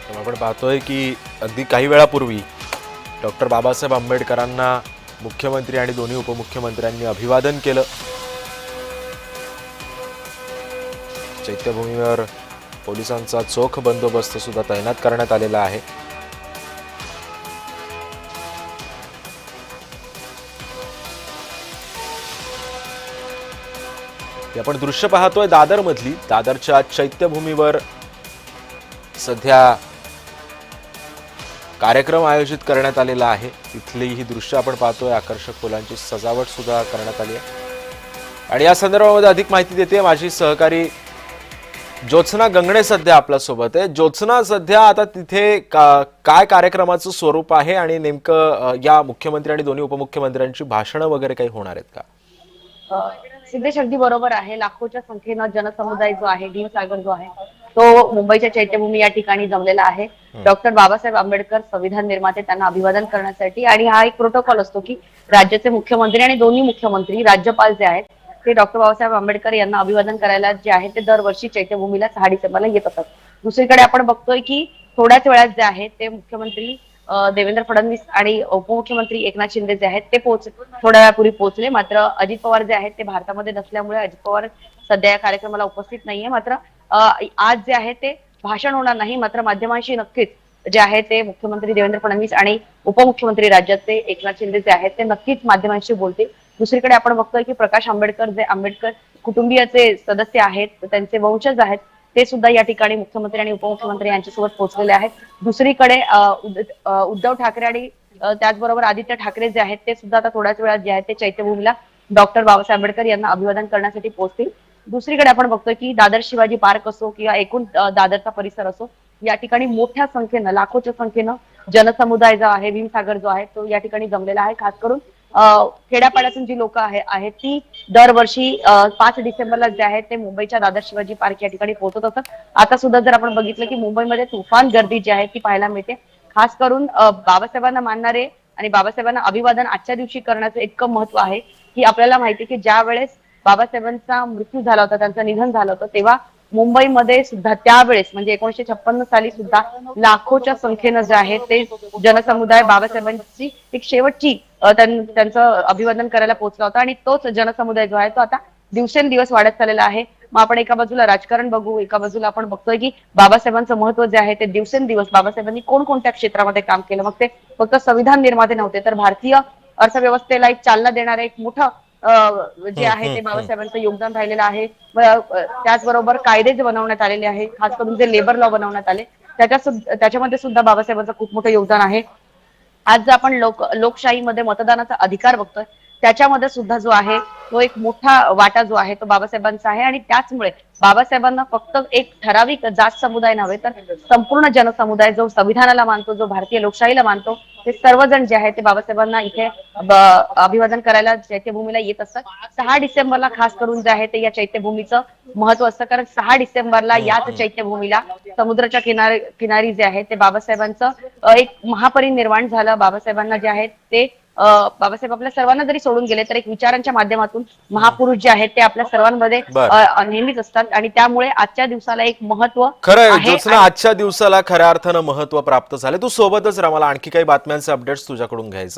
आपण पाहतोय की अगदी काही वेळापूर्वी डॉक्टर बाबासाहेब आंबेडकरांना मुख्यमंत्री आणि दोन्ही उपमुख्यमंत्र्यांनी अभिवादन केलं। चैत्यभूमीवर पोलिसांचा चोख बंदोबस्त सुद्धा तैनात करण्यात आलेला आहे। आपण दृश्य पाहतोय दादर मधली, दादरच्या चैत्यभूमीवर सध्या कार्यक्रम आयोजित करण्यात आलेला आहे। इथली ही दृश्य आपण पाहतोय, आकर्षक फुलांची सजावट सुद्धा करण्यात आली आहे। आणि या संदर्भामध्ये अधिक माहिती देते माझी सहकारी ज्योत्सना गंगणे सध्या आपल्या सोबत आहे। ज्योत्सना, सध्या आता तिथे काय कार्यक्रमाचं स्वरूप आहे आणि नेमकं या मुख्यमंत्री आणि दोन्ही उपमुख्यमंत्र्यांची भाषणं वगैरे काही होणार आहेत का? सिद्धेश, अगदी बरोबर आहे। लाखोच्या संख्येनं जनसमुदाय जो आहे, भीमसागर जो आहे, तो मुंबईच्या चैत्यभूमी या ठिकाणी जमलेला आहे। डॉक्टर बाबासाहेब आंबेडकर संविधान निर्माते त्यांना अभिवादन करण्यासाठी। आणि हा एक प्रोटोकॉल असतो की राज्याचे मुख्यमंत्री आणि दोन्ही मुख्यमंत्री, राज्यपाल जे आहेत ते डॉक्टर बाबासाहेब आंबेडकर यांना अभिवादन करायला जे आहे ते दरवर्षी चैत्यभूमीला 6 डिसेंबरला येत असतात। दुसरीकडे आपण बघतोय की थोड्याच वेळात जे आहे ते मुख्यमंत्री देवेंद्र फडणवीस आणि उपमुख्यमंत्री एकनाथ शिंदे जे आहेत ते थोड्या वेळापूर्वी पोहोचले। मात्र अजित पवार जे आहेत ते भारतामध्ये नसल्यामुळे अजित पवार सध्या या कार्यक्रमाला उपस्थित नाहीये। मात्र आज जे आहे ते भाषण होणार नाही, मात्र माध्यमांशी नक्कीच जे आहे ते मुख्यमंत्री देवेंद्र फडणवीस आणि उपमुख्यमंत्री राज्याचे एकनाथ शिंदे जे आहेत ते नक्कीच माध्यमांशी बोलतील। दुसरीकडे आपण बघतोय की प्रकाश आंबेडकर जे आंबेडकर कुटुंबियाचे सदस्य आहेत, त्यांचे वंशज आहेत, ते सुद्धा या ठिकाणी मुख्यमंत्री आणि उपमुख्यमंत्री यांच्यासोबत पोहोचलेले आहेत। दुसरीकडे उद्धव ठाकरे आणि त्याचबरोबर आदित्य ठाकरे जे आहेत ते सुद्धा आता थोड्याच वेळात जे आहेत ते चैत्यभूमीला डॉक्टर बाबासाहेब आंबेडकर यांना अभिवादन करण्यासाठी पोहोचतील। दुसरीकडे आपण बघतोय की दादर शिवाजी पार्क असो किंवा एकूण दादरचा परिसर असो, या ठिकाणी मोठ्या संख्येनं, लाखोच्या संख्येनं जनसमुदाय जो आहे, भीमसागर जो आहे तो या ठिकाणी जमलेला आहे। खास करून खेड्यापाड्यातून जी लोक आहेत ती दरवर्षी 5 डिसेंबरला जे आहे ते मुंबईच्या दादर शिवाजी पार्क या ठिकाणी पोहोचत असतात। आता सुद्धा जर आपण बघितलं की मुंबईमध्ये तुफान गर्दी जी आहे ती पाहायला मिळते। खास करून बाबासाहेबांना मानणारे आणि बाबासाहेबांना अभिवादन आजच्या दिवशी करण्याचं इतकं महत्व आहे की आपल्याला माहिती की ज्या वेळेस बाबासाहेबांचा मृत्यू झाला होता, त्यांचं निधन झालं होतं, तेव्हा मुंबईमध्ये सुद्धा त्यावेळेस म्हणजे 1956 साली सुद्धा लाखोच्या संख्येनं जे आहे ते जनसमुदाय बाबासाहेबांची एक शेवटची त्यांचं अभिवादन करायला पोहोचला होता। आणि तोच जनसमुदाय जो आहे तो आता दिवसेंदिवस वाढत चाललेला आहे। मग आपण एका बाजूला राजकारण बघू, एका बाजूला आपण बघतोय की बाबासाहेबांचं महत्व जे आहे ते दिवसेंदिवस, बाबासाहेबांनी कोणकोणत्या क्षेत्रामध्ये काम केलं, मग ते फक्त संविधान निर्माते नव्हते तर भारतीय अर्थव्यवस्थेला एक चालना देणारे एक मोठं जे आहे ते बाबासाहेबांचं योगदान राहिलेलं आहे। त्याचबरोबर कायदे जे बनवण्यात आलेले आहे, खास करून जे लेबर लॉ बनवण्यात आले, त्याच्यामध्ये सुद्धा बाबासाहेबांचं खूप मोठं योगदान आहे। आज जर आपण लोकशाहीमध्ये मतदानाचा अधिकार बघतोय, त्याच्यामध्ये सुद्धा जो आहे तो एक मोठा वाटा जो आहे तो बाबासाहेबांचा आहे। आणि त्याचमुळे बाबासाहेबांना फक्त एक ठराविक जात समुदाय नव्हे तर संपूर्ण जनसमुदाय जो संविधानाला मानतो, जो भारतीय लोकशाहीला मानतो, ते सर्वजण जे आहे ते बाबासाहेबांना इथे अभिवादन करायला चैत्यभूमीला येत असतात। 6 डिसेंबरला खास करून जे आहे ते या चैत्यभूमीचं महत्व असतं, कारण 6 डिसेंबरला याच चैत्यभूमीला समुद्राच्या किनारी जे आहे ते बाबासाहेबांचं एक महापरिनिर्वाण झालं। बाबासाहेबांना जे आहे ते बाबासाहेब आपल्या सर्वांना जरी सोडून गेले तर एक विचारांच्या माध्यमातून महापुरुष जे आहेत ते आपल्या सर्वांमध्ये नेहमीच असतात। आणि त्यामुळे आजच्या दिवसाला एक महत्व खरं ज्योत्सना, आजच्या दिवसाला खऱ्या अर्थानं महत्व प्राप्त झाले। तू सोबतच राहा, मला आणखी काही बातम्यांचे अपडेट्स तुझ्याकडून घ्यायचे।